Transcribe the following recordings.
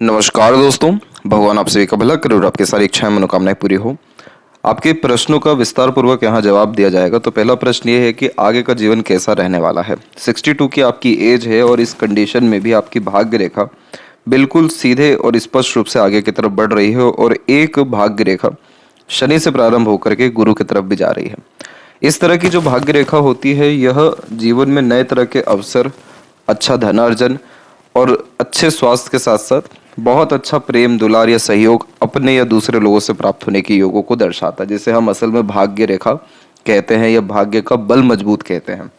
नमस्कार दोस्तों, भगवान आप सभी का भला करे और आपकी सारी इच्छाएं मनोकामनाएं पूरी हो। आपके प्रश्नों का विस्तार पूर्वक यहाँ जवाब दिया जाएगा। तो पहला प्रश्न ये है कि आगे का जीवन कैसा रहने वाला है। 62 की आपकी एज है और इस कंडीशन में भी आपकी भाग्य रेखा बिल्कुल सीधे और स्पष्ट रूप से आगे की तरफ बढ़ रही है और एक भाग्य रेखा शनि से प्रारंभ होकर के गुरु की तरफ भी जा रही है। इस तरह की जो भाग्य रेखा होती है यह जीवन में नए तरह के अवसर, अच्छा धनार्जन और अच्छे स्वास्थ्य के साथ साथ बहुत अच्छा प्रेम, दुलार या सहयोग अपने या दूसरे लोगों से प्राप्त होने के योगों को दर्शाता है, जिसे हम असल में भाग्य रेखा कहते हैं या भाग्य का बल मजबूत कहते हैं।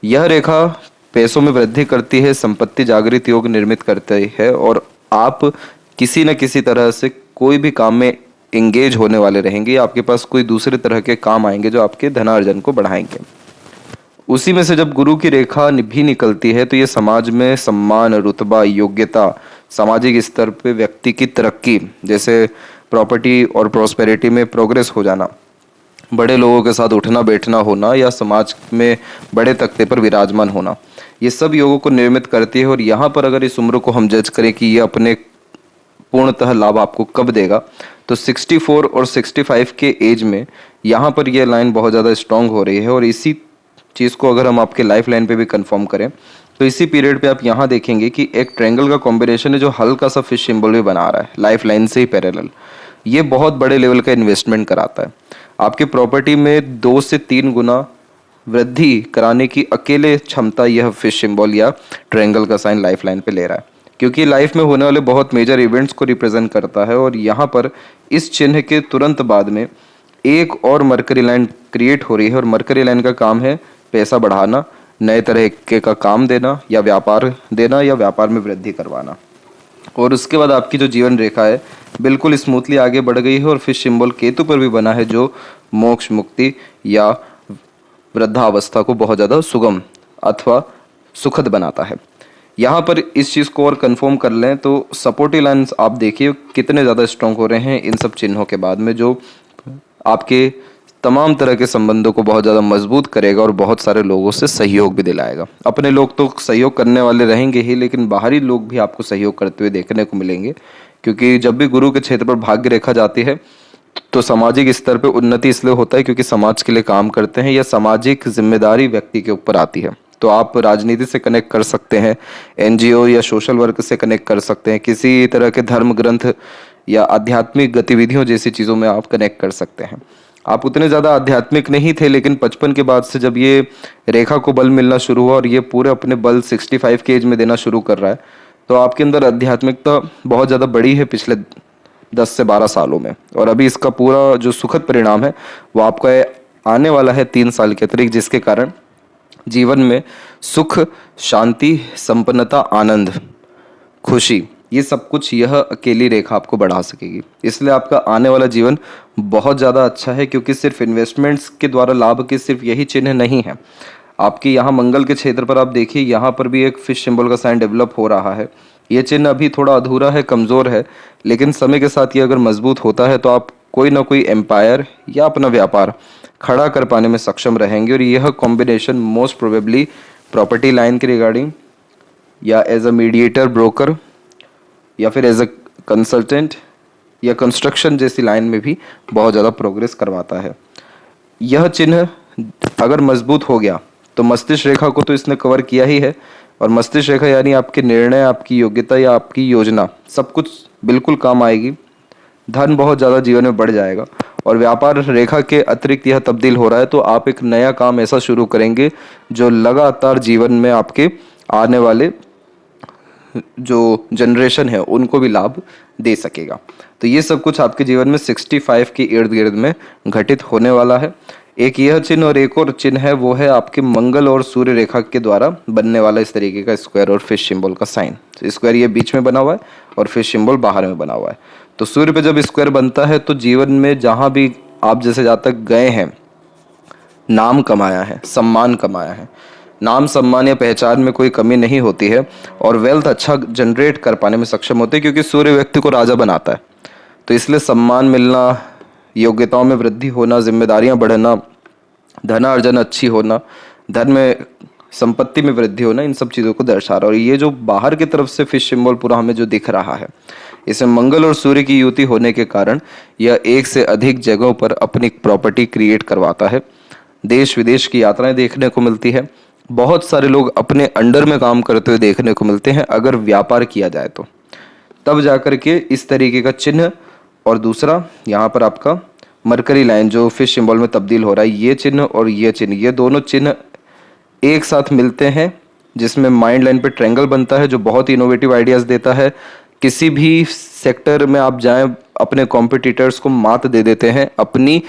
यह रेखा पैसों में वृद्धि करती है, संपत्ति जागृत योग निर्मित करती है और आप किसी न किसी तरह से कोई भी काम में एंगेज होने वाले रहेंगे या आपके पास कोई दूसरे तरह के काम आएंगे जो आपके धनार्जन को बढ़ाएंगे। उसी में से जब गुरु की रेखा भी निकलती है तो ये समाज में सम्मान, रुतबा, योग्यता, सामाजिक स्तर पे व्यक्ति की तरक्की, जैसे प्रॉपर्टी और प्रॉस्पेरिटी में प्रोग्रेस हो जाना, बड़े लोगों के साथ उठना बैठना होना या समाज में बड़े तख्ते पर विराजमान होना, ये सब योगों को निर्मित करती है। और यहाँ पर अगर इस उम्र को हम जज करें कि ये अपने पूर्णतः लाभ आपको कब देगा, तो 64 और 65 के एज में यहाँ पर यह लाइन बहुत ज़्यादा स्ट्रांग हो रही है। और इसी चीज़ को अगर हम आपके लाइफ लाइन पे भी कंफर्म करें तो इसी पीरियड पे आप यहाँ देखेंगे कि एक ट्रायंगल का कॉम्बिनेशन है जो हल्का सा फिश सिंबल भी बना रहा है लाइफ लाइन से ही पैरेलल। ये बहुत बड़े लेवल का इन्वेस्टमेंट कराता है। आपकी प्रॉपर्टी में 2 से 3 गुना वृद्धि कराने की अकेले क्षमता यह फिश सिंबल या ट्रायंगल का साइन लाइफ लाइन पे ले रहा है, क्योंकि लाइफ में होने वाले बहुत मेजर इवेंट्स को रिप्रेजेंट करता है। और यहाँ पर इस चिन्ह के तुरंत बाद में एक और मरकरी लाइन क्रिएट हो रही है और मरकरी लाइन का काम है पैसा बढ़ाना, नए तरह के का काम देना या व्यापार में वृद्धि करवाना। और उसके बाद आपकी जो जीवन रेखा है बिल्कुल स्मूथली आगे बढ़ गई है और फिश सिंबल केतु पर भी बना है जो मोक्ष, मुक्ति या वृद्धावस्था को बहुत ज़्यादा सुगम अथवा सुखद बनाता है। यहाँ पर इस चीज़ को और कंफर्म कर लें तो सपोर्टिव लाइन्स आप देखिए कितने ज़्यादा स्ट्रॉन्ग हो रहे हैं इन सब चिन्हों के बाद में, जो आपके तमाम तरह के संबंधों को बहुत ज़्यादा मजबूत करेगा और बहुत सारे लोगों से सहयोग भी दिलाएगा। अपने लोग तो सहयोग करने वाले रहेंगे ही, लेकिन बाहरी लोग भी आपको सहयोग करते हुए देखने को मिलेंगे, क्योंकि जब भी गुरु के क्षेत्र पर भाग्य रेखा जाती है तो सामाजिक स्तर पर उन्नति इसलिए होता है क्योंकि समाज के लिए काम करते हैं या सामाजिक जिम्मेदारी व्यक्ति के ऊपर आती है। तो आप राजनीति से कनेक्ट कर सकते हैं, एनजीओ या सोशल वर्क से कनेक्ट कर सकते हैं, किसी तरह के धर्म ग्रंथ या आध्यात्मिक गतिविधियों जैसी चीज़ों में आप कनेक्ट कर सकते हैं। आप उतने ज़्यादा आध्यात्मिक नहीं थे, लेकिन 55 के बाद से जब ये रेखा को बल मिलना शुरू हुआ और ये पूरे अपने बल 65 के एज में देना शुरू कर रहा है, तो आपके अंदर आध्यात्मिकता बहुत ज़्यादा बड़ी है पिछले 10 से 12 सालों में। और अभी इसका पूरा जो सुखद परिणाम है वो आपका आने वाला है 3 साल के अतिरिक्त, जिसके कारण जीवन में सुख, शांति, संपन्नता, आनंद, खुशी, ये सब कुछ यह अकेली रेखा आपको बढ़ा सकेगी। इसलिए आपका आने वाला जीवन बहुत ज़्यादा अच्छा है, क्योंकि सिर्फ इन्वेस्टमेंट्स के द्वारा लाभ के सिर्फ यही चिन्ह नहीं है। आपके यहाँ मंगल के क्षेत्र पर आप देखिए, यहाँ पर भी एक फिश सिंबल का साइन डेवलप हो रहा है। ये चिन्ह अभी थोड़ा अधूरा है, कमज़ोर है, लेकिन समय के साथ ये अगर मजबूत होता है तो आप कोई ना कोई एम्पायर या अपना व्यापार खड़ा कर पाने में सक्षम रहेंगे। और यह combination most probably property line के रिगार्डिंग या एज अ मीडिएटर, ब्रोकर या फिर एज अ कंसल्टेंट या कंस्ट्रक्शन जैसी लाइन में भी बहुत ज़्यादा प्रोग्रेस करवाता है। यह चिन्ह अगर मजबूत हो गया तो मस्तिष्क रेखा को तो इसने कवर किया ही है, और मस्तिष्क रेखा यानी आपके निर्णय, आपकी योग्यता या आपकी योजना, सब कुछ बिल्कुल काम आएगी। धन बहुत ज़्यादा जीवन में बढ़ जाएगा। और व्यापार रेखा के अतिरिक्त यह तब्दील हो रहा है तो आप एक नया काम ऐसा शुरू करेंगे जो लगातार जीवन में आपके आने वाले जो जनरेशन है उनको भी लाभ दे सकेगा। तो ये सब कुछ आपके जीवन में 65 के इर्द गिर्द में घटित होने वाला है। एक यह चिन्ह और एक और चिन्ह है, वो है आपके मंगल और सूर्य रेखा के द्वारा बनने वाला इस तरीके का स्क्वायर और फिश सिंबल का साइन। तो स्क्वायर ये बीच में बना हुआ है और फिश सिंबल बाहर में बना हुआ है। तो सूर्य पे जब स्क्वायर बनता है तो जीवन में जहाँ भी आप जैसे जहाँ तक गए हैं, नाम कमाया है, सम्मान कमाया है, नाम सम्मान या पहचान में कोई कमी नहीं होती है और वेल्थ अच्छा जनरेट कर पाने में सक्षम होते हैं, क्योंकि सूर्य व्यक्ति को राजा बनाता है। तो इसलिए सम्मान मिलना, योग्यताओं में वृद्धि होना, जिम्मेदारियां बढ़ना, धनार्जन अच्छी होना, धन में संपत्ति में वृद्धि होना, इन सब चीज़ों को दर्शा रहा है। और ये जो बाहर की तरफ से फिश सिंबल पूरा हमें जो दिख रहा है, इसमें मंगल और सूर्य की युति होने के कारण यह एक से अधिक जगहों पर अपनी प्रॉपर्टी क्रिएट करवाता है। देश विदेश की यात्राएं देखने को मिलती है। बहुत सारे लोग अपने अंडर में काम करते हुए देखने को मिलते हैं अगर व्यापार किया जाए तो, तब जाकर के इस तरीके का चिन्ह। और दूसरा यहाँ पर आपका मरकरी लाइन जो फिश सिंबल में तब्दील हो रहा है, ये चिन्ह और ये चिन्ह, ये दोनों चिन्ह एक साथ मिलते हैं जिसमें माइंड लाइन पे ट्रायंगल बनता है जो बहुत ही इनोवेटिव आइडियाज देता है। किसी भी सेक्टर में आप जाएं, अपने कॉम्पिटिटर्स को मात दे देते हैं अपनी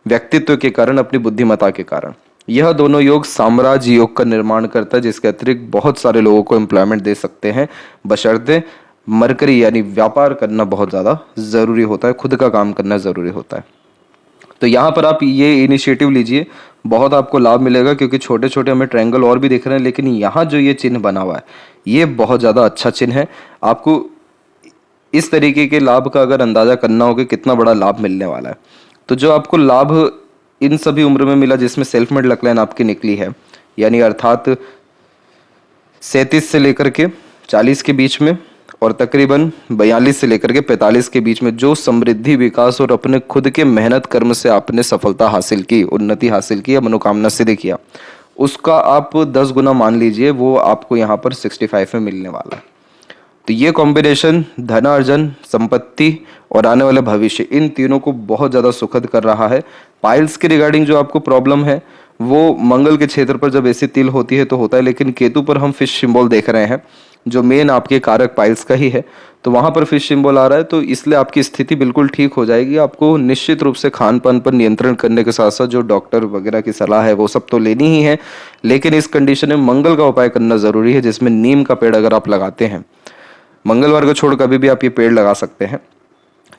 व्यक्तित्व के कारण, अपनी बुद्धिमत्ता के कारण। यह दोनों योग साम्राज्य योग का निर्माण करता है, जिसके अतिरिक्त बहुत सारे लोगों को एम्प्लॉयमेंट दे सकते हैं, बशर्ते मरकरी यानी व्यापार करना बहुत ज़्यादा ज़रूरी होता है, खुद का काम करना ज़रूरी होता है। तो यहाँ पर आप ये इनिशिएटिव लीजिए, बहुत आपको लाभ मिलेगा, क्योंकि छोटे छोटे हमें ट्रायंगल और भी दिख रहे हैं, लेकिन यहाँ जो ये चिन्ह बना हुआ है ये बहुत ज़्यादा अच्छा चिन्ह है। आपको इस तरीके के लाभ का अगर अंदाज़ा करना हो कि कितना बड़ा लाभ मिलने वाला है, तो जो आपको लाभ इन सभी उम्र में मिला जिसमें सेल्फ मेड लक लाइन आपकी निकली है, यानी अर्थात 37 से लेकर के 40 के बीच में और तकरीबन 42 से लेकर के 45 के बीच में जो समृद्धि, विकास और अपने खुद के मेहनत कर्म से आपने सफलता हासिल की, उन्नति हासिल की या मनोकामना सिद्ध किया, उसका आप 10 गुना मान लीजिए, वो आपको यहाँ पर 65 में मिलने वाला है। तो ये कॉम्बिनेशन धनार्जन, संपत्ति और आने वाले भविष्य, इन तीनों को बहुत ज़्यादा सुखद कर रहा है। पाइल्स के रिगार्डिंग जो आपको प्रॉब्लम है वो मंगल के क्षेत्र पर जब ऐसी तिल होती है तो होता है, लेकिन केतु पर हम फिश सिंबल देख रहे हैं जो मेन आपके कारक पाइल्स का ही है, तो वहाँ पर फिश सिंबल आ रहा है, तो इसलिए आपकी स्थिति बिल्कुल ठीक हो जाएगी। आपको निश्चित रूप से खान पान पर नियंत्रण करने के साथ साथ जो डॉक्टर वगैरह की सलाह है वो सब तो लेनी ही है, लेकिन इस कंडीशन में मंगल का उपाय करना ज़रूरी है, जिसमें नीम का पेड़ अगर आप लगाते हैं, मंगलवार को छोड़ कभी भी आप ये पेड़ लगा सकते हैं,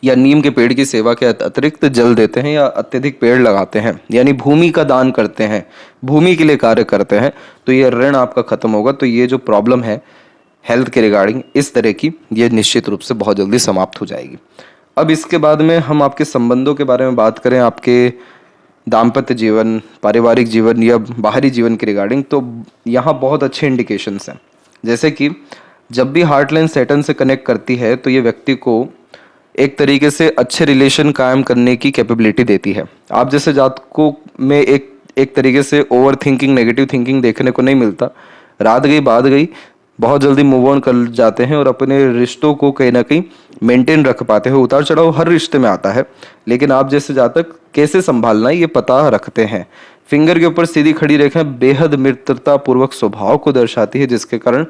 या नीम के पेड़ की सेवा के अतिरिक्त जल देते हैं या अत्यधिक पेड़ लगाते हैं, यानी भूमि का दान करते हैं, भूमि के लिए कार्य करते हैं, तो ये ऋण आपका खत्म होगा। तो ये जो प्रॉब्लम है हेल्थ के रिगार्डिंग इस तरह की, ये निश्चित रूप से बहुत जल्दी समाप्त हो जाएगी। अब इसके बाद में हम आपके संबंधों के बारे में बात करें, आपके दाम्पत्य जीवन, पारिवारिक जीवन या बाहरी जीवन के रिगार्डिंग, तो यहाँ बहुत अच्छे इंडिकेशंस हैं। जैसे कि जब भी हार्ट लाइन सैटर्न से कनेक्ट करती है तो ये व्यक्ति को एक तरीके से अच्छे रिलेशन कायम करने की कैपेबिलिटी देती है। आप जैसे जातकों में एक तरीके से ओवर थिंकिंग, नेगेटिव थिंकिंग देखने को नहीं मिलता। रात गई बात गई, बहुत जल्दी मूव ऑन कर जाते हैं और अपने रिश्तों को कहीं ना कहीं मेंटेन रख पाते हैं। उतार चढ़ाव हर रिश्ते में आता है, लेकिन आप जैसे जातक कैसे संभालना है ये पता रखते हैं। फिंगर के ऊपर सीधी खड़ी रेखा बेहद मित्रता पूर्वक स्वभाव को दर्शाती है, जिसके कारण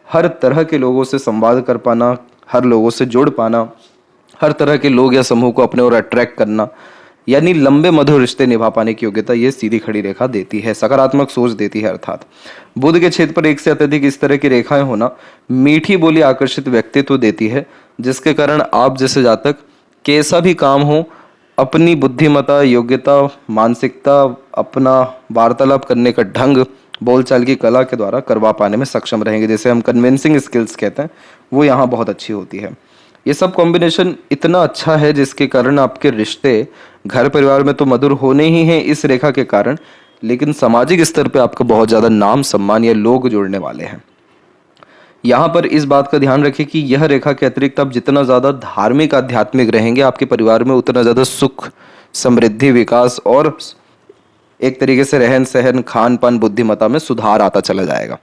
हर तरह के लोगों से संवाद कर पाना, हर लोगों से जुड़ पाना, हर तरह के लोग या समूह को अपने ओर अट्रैक्ट करना, यानी लंबे मधुर रिश्ते निभा पाने की योग्यता ये सीधी खड़ी रेखा देती है, सकारात्मक सोच देती है। अर्थात बुध के क्षेत्र पर एक से अत्यधिक इस तरह की रेखाएं होना मीठी बोली आकर्षित व्यक्तित्व देती है, जिसके कारण आप जैसे जातक कैसा भी काम हो अपनी बुद्धिमत्ता, योग्यता, मानसिकता, अपना वार्तालाप करने का ढंग, बोलचाल की कला के द्वारा करवा पाने में सक्षम रहेंगे। जैसे हम कन्विंसिंग स्किल्स कहते हैं, वो यहाँ बहुत अच्छी होती है। ये सब कॉम्बिनेशन इतना अच्छा है जिसके कारण आपके रिश्ते घर परिवार में तो मधुर होने ही हैं इस रेखा के कारण, लेकिन सामाजिक स्तर पे आपका बहुत ज़्यादा नाम, सम्मान या लोग जुड़ने वाले हैं। यहाँ पर इस बात का ध्यान रखें कि यह रेखा के अतिरिक्त आप जितना ज़्यादा धार्मिक, आध्यात्मिक रहेंगे, आपके परिवार में उतना ज़्यादा सुख, समृद्धि, विकास और एक तरीके से रहन सहन, खान पान, बुद्धिमत्ता में सुधार आता चला जाएगा,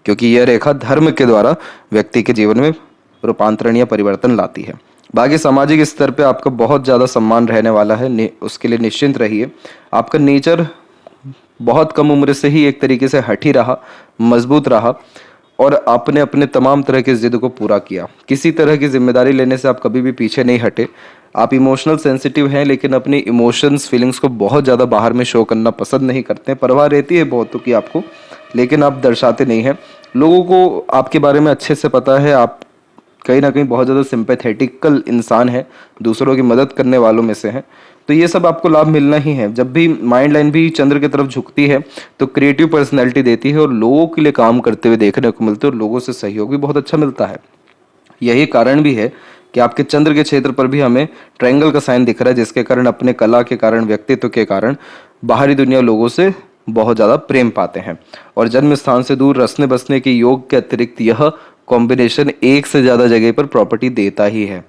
क्योंकि यह रेखा धर्म के द्वारा व्यक्ति के जीवन में रूपांतरण या परिवर्तन लाती है। बाकी सामाजिक स्तर पे आपका बहुत ज़्यादा सम्मान रहने वाला है, उसके लिए निश्चिंत रहिए। आपका नेचर बहुत कम उम्र से ही एक तरीके से हठी रहा, मजबूत रहा और आपने अपने तमाम तरह के जिद को पूरा किया। किसी तरह की जिम्मेदारी लेने से आप कभी भी पीछे नहीं हटे। आप इमोशनल सेंसिटिव हैं, लेकिन अपनी इमोशंस, फीलिंग्स को बहुत ज़्यादा बाहर में शो करना पसंद नहीं करते हैं। परवाह रहती है बहुतों की आपको, लेकिन आप दर्शाते नहीं हैं। लोगों को आपके बारे में अच्छे से पता है, आप कहीं ना कहीं बहुत ज़्यादा सिंपैथेटिकल इंसान है, दूसरों की मदद करने वालों में से हैं। तो ये सब आपको लाभ मिलना ही है। जब भी माइंड लाइन भी चंद्र की तरफ झुकती है तो क्रिएटिव पर्सनैलिटी देती है और लोगों के लिए काम करते हुए देखने को मिलते हैं और लोगों से सहयोग भी बहुत अच्छा मिलता है। यही कारण भी है कि आपके चंद्र के क्षेत्र पर भी हमें ट्रायंगल का साइन दिख रहा है, जिसके कारण अपने कला के कारण, व्यक्तित्व के कारण बाहरी दुनिया लोगों से बहुत ज़्यादा प्रेम पाते हैं। और जन्म स्थान से दूर रसने बसने के योग के अतिरिक्त यह कॉम्बिनेशन एक से ज़्यादा जगह पर प्रॉपर्टी देता ही है।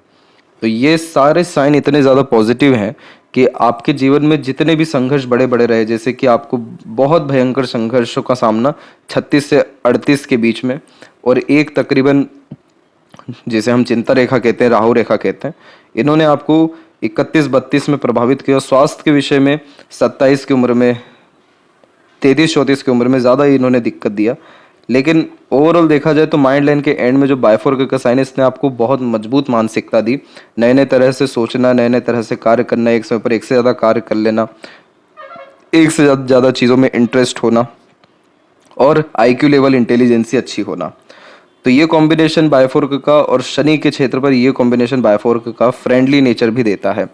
तो ये सारे साइन इतने ज़्यादा पॉजिटिव हैं कि आपके जीवन में जितने भी संघर्ष बड़े बड़े रहे, जैसे कि आपको बहुत भयंकर संघर्षों का सामना 36 से 38 के बीच में, और एक तकरीबन जिसे हम चिंता रेखा कहते हैं, राहु रेखा कहते हैं, इन्होंने आपको 31-32 में प्रभावित किया। स्वास्थ्य के विषय में 27 की उम्र में, 33-34 की उम्र में ज़्यादा इन्होंने दिक्कत दिया। लेकिन ओवरऑल देखा जाए तो माइंड लाइन के एंड में जो बायफोर्क का साइन, इसने आपको बहुत मजबूत मानसिकता दी। नए नए तरह से सोचना, नए नए तरह से कार्य करना, एक समय पर एक से ज़्यादा कार्य कर लेना, एक से ज़्यादा चीज़ों में इंटरेस्ट होना, और आईक्यू लेवल इंटेलिजेंसी अच्छी होना। तो ये कॉम्बिनेशन बायफोर्क का, और शनि के क्षेत्र पर ये कॉम्बिनेशन बायफोर्क का फ्रेंडली नेचर भी देता है।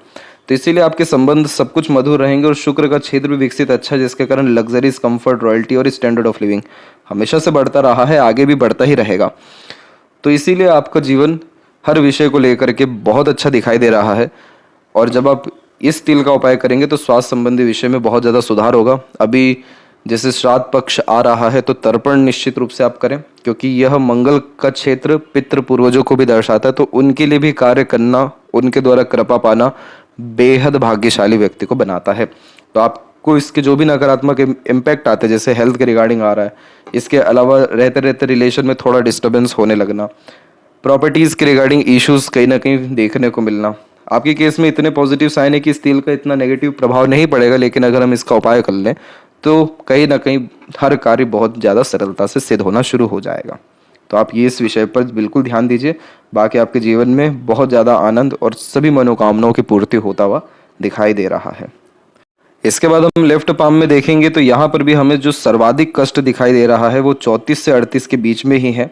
तो इसीलिए आपके संबंध सब कुछ मधुर रहेंगे। और शुक्र का क्षेत्र भी विकसित अच्छा, जिसके कारण लग्जरीज, कंफर्ट, रॉयल्टी और स्टैंडर्ड ऑफ लिविंग हमेशा से बढ़ता रहा है, आगे भी बढ़ता ही रहेगा। तो इसीलिए आपका जीवन हर विषय को लेकर के बहुत अच्छा दिखाई दे रहा है। और जब आप इस तिल का उपाय करेंगे तो स्वास्थ्य संबंधी विषय में बहुत ज़्यादा सुधार होगा। अभी जैसे श्राद्ध पक्ष आ रहा है तो तर्पण निश्चित रूप से आप करें, क्योंकि यह मंगल का क्षेत्र पितृ पूर्वजों को भी दर्शाता है। तो उनके लिए भी कार्य करना, उनके द्वारा कृपा पाना बेहद भाग्यशाली व्यक्ति को बनाता है। तो आपको इसके जो भी नकारात्मक इम्पैक्ट आते हैं, जैसे हेल्थ के रिगार्डिंग आ रहा है, इसके अलावा रहते रहते रिलेशन में थोड़ा डिस्टर्बेंस होने लगना, प्रॉपर्टीज़ के रिगार्डिंग इश्यूज कहीं ना कहीं देखने को मिलना, आपके केस में इतने पॉजिटिव साइन है कि इस तिल का इतना नेगेटिव प्रभाव नहीं पड़ेगा। लेकिन अगर हम इसका उपाय कर लें तो कहीं ना कहीं हर कार्य बहुत ज़्यादा सरलता से सिद्ध होना शुरू हो जाएगा। तो आप ये इस विषय पर बिल्कुल ध्यान दीजिए। बाकी आपके जीवन में बहुत ज़्यादा आनंद और सभी मनोकामनाओं की पूर्ति होता हुआ दिखाई दे रहा है। इसके बाद हम लेफ्ट पाम में देखेंगे तो यहाँ पर भी हमें जो सर्वाधिक कष्ट दिखाई दे रहा है वो 34 से 38 के बीच में ही है,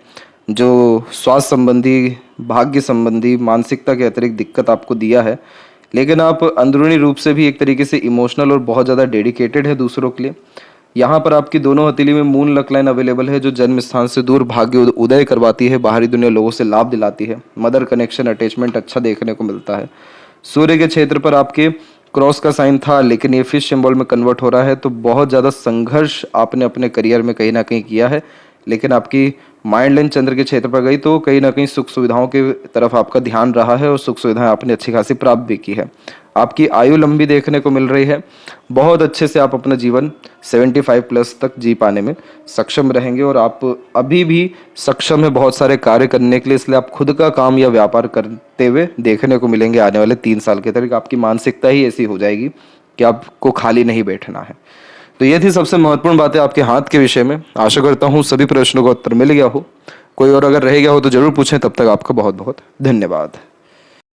जो स्वास्थ्य संबंधी, भाग्य संबंधी, मानसिकता के अतिरिक्त दिक्कत आपको दिया है। लेकिन आप अंदरूनी रूप से भी एक तरीके से इमोशनल और बहुत ज़्यादा डेडिकेटेड है दूसरों के लिए। यहाँ पर आपकी दोनों हथेली में मून लक लाइन अवेलेबल है, जो जन्म स्थान से दूर भाग्य उदय करवाती है, बाहरी दुनिया लोगों से लाभ दिलाती है, मदर कनेक्शन, अटैचमेंट अच्छा देखने को मिलता है। सूर्य के क्षेत्र पर आपके क्रॉस का साइन था, लेकिन ये फिश सिंबल में कन्वर्ट हो रहा है। तो बहुत ज़्यादा संघर्ष आपने अपने करियर में कहीं ना कहीं किया है, लेकिन आपकी माइंड लाइन चंद्र के क्षेत्र पर गई तो कहीं ना कहीं सुख सुविधाओं की तरफ आपका ध्यान रहा है, और सुख सुविधाएं आपने अच्छी खासी प्राप्त भी की है। आपकी आयु लंबी देखने को मिल रही है। बहुत अच्छे से आप अपना जीवन 75 प्लस तक जी पाने में सक्षम रहेंगे, और आप अभी भी सक्षम है बहुत सारे कार्य करने के लिए। इसलिए आप खुद का काम या व्यापार करते हुए देखने को मिलेंगे आने वाले 3 साल के तक। आपकी मानसिकता ही ऐसी हो जाएगी कि आपको खाली नहीं बैठना है। तो ये थी सबसे महत्वपूर्ण बातें आपके हाथ के विषय में। आशा करता हूँ सभी प्रश्नों का उत्तर मिल गया हो। कोई और अगर रह गया हो तो जरूर पूछें। तब तक आपका बहुत बहुत धन्यवाद।